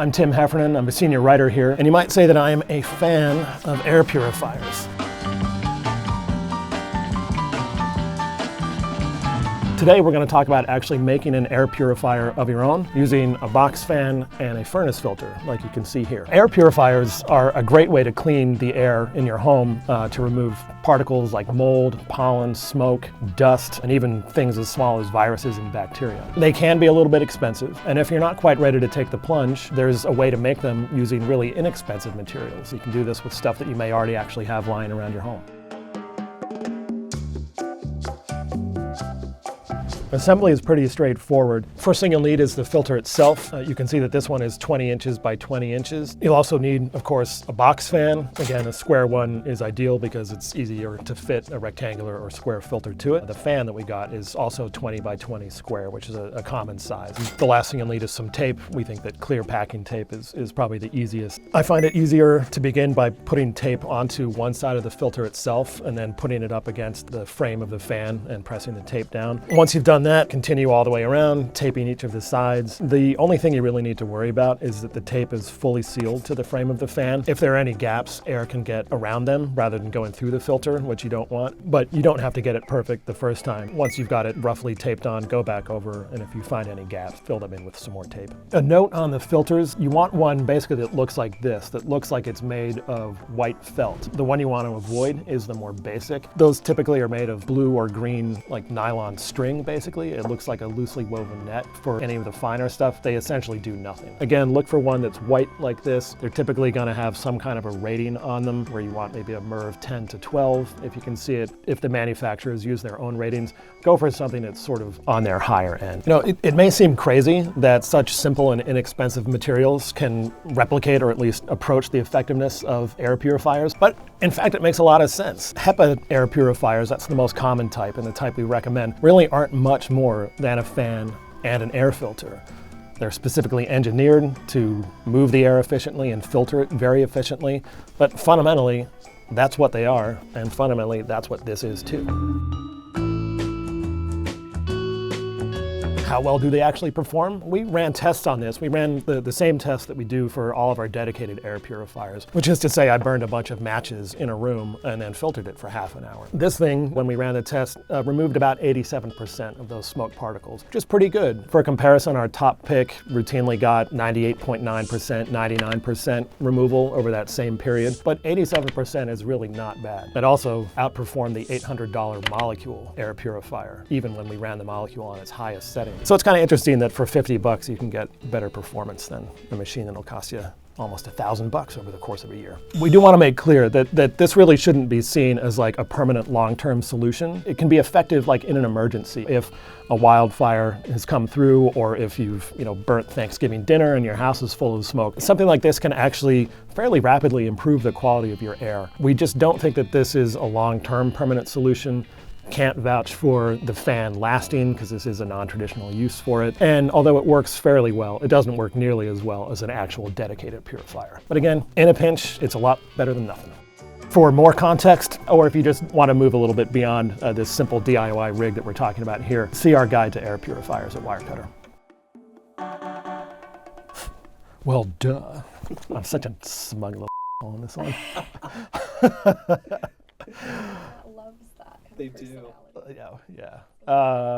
I'm Tim Heffernan, I'm a senior writer here, and you might say that I am a fan of air purifiers. Today we're going to talk about actually making an air purifier of your own using a box fan and a furnace filter, like you can see here. Air purifiers are a great way to clean the air in your home to remove particles like mold, pollen, smoke, dust, and even things as small as viruses and bacteria. They can be a little bit expensive, and if you're not quite ready to take the plunge, there's a way to make them using really inexpensive materials. You can do this with stuff that you may already actually have lying around your home. Assembly is pretty straightforward. First thing you'll need is the filter itself. You can see that this one is 20 inches by 20 inches. You'll also need, of course, a box fan. Again, a square one is ideal because it's easier to fit a rectangular or square filter to it. The fan that we got is also 20 by 20 square, which is a common size. The last thing you'll need is some tape. We think that clear packing tape is probably the easiest. I find it easier to begin by putting tape onto one side of the filter itself and then putting it up against the frame of the fan and pressing the tape down. Once you've done that, continue all the way around, taping each of the sides. The only thing you really need to worry about is that the tape is fully sealed to the frame of the fan. If there are any gaps, air can get around them rather than going through the filter, which you don't want. But you don't have to get it perfect the first time. Once you've got it roughly taped on, go back over, and if you find any gaps, fill them in with some more tape. A note on the filters, you want one basically that looks like this, that looks like it's made of white felt. The one you want to avoid is the more basic. Those typically are made of blue or green, like nylon string, basically. It looks like a loosely woven net. For any of the finer stuff, they essentially do nothing. Again, look for one that's white like this. They're typically going to have some kind of a rating on them where you want maybe a MERV 10 to 12 if you can see it. If the manufacturers use their own ratings, go for something that's sort of on their higher end. You know, it may seem crazy that such simple and inexpensive materials can replicate or at least approach the effectiveness of air purifiers, but in fact it makes a lot of sense. HEPA air purifiers, that's the most common type and the type we recommend, really aren't much more than a fan and an air filter. They're specifically engineered to move the air efficiently and filter it very efficiently, but fundamentally that's what they are, and fundamentally that's what this is too. How well do they actually perform? We ran tests on this. We ran the same test that we do for all of our dedicated air purifiers, which is to say I burned a bunch of matches in a room and then filtered it for half an hour. This thing, when we ran the test, removed about 87% of those smoke particles, which is pretty good. For comparison, our top pick routinely got 98.9%, 99% removal over that same period, but 87% is really not bad. It also outperformed the $800 Molecule air purifier, even when we ran the Molecule on its highest setting. So it's kind of interesting that for 50 bucks you can get better performance than a machine that'll cost you almost $1,000 over the course of a year. We do want to make clear that this really shouldn't be seen as like a permanent long-term solution. It can be effective like in an emergency. If a wildfire has come through, or if you've burnt Thanksgiving dinner and your house is full of smoke, something like this can actually fairly rapidly improve the quality of your air. We just don't think that this is a long-term permanent solution. Can't vouch for the fan lasting because this is a non-traditional use for it. And although it works fairly well, it doesn't work nearly as well as an actual dedicated purifier. But again, in a pinch, it's a lot better than nothing. For more context, or if you just want to move a little bit beyond this simple DIY rig that we're talking about here, see our guide to air purifiers at Wirecutter. Well, duh. I'm such a smug little on this one. Loves that. They do. Yeah.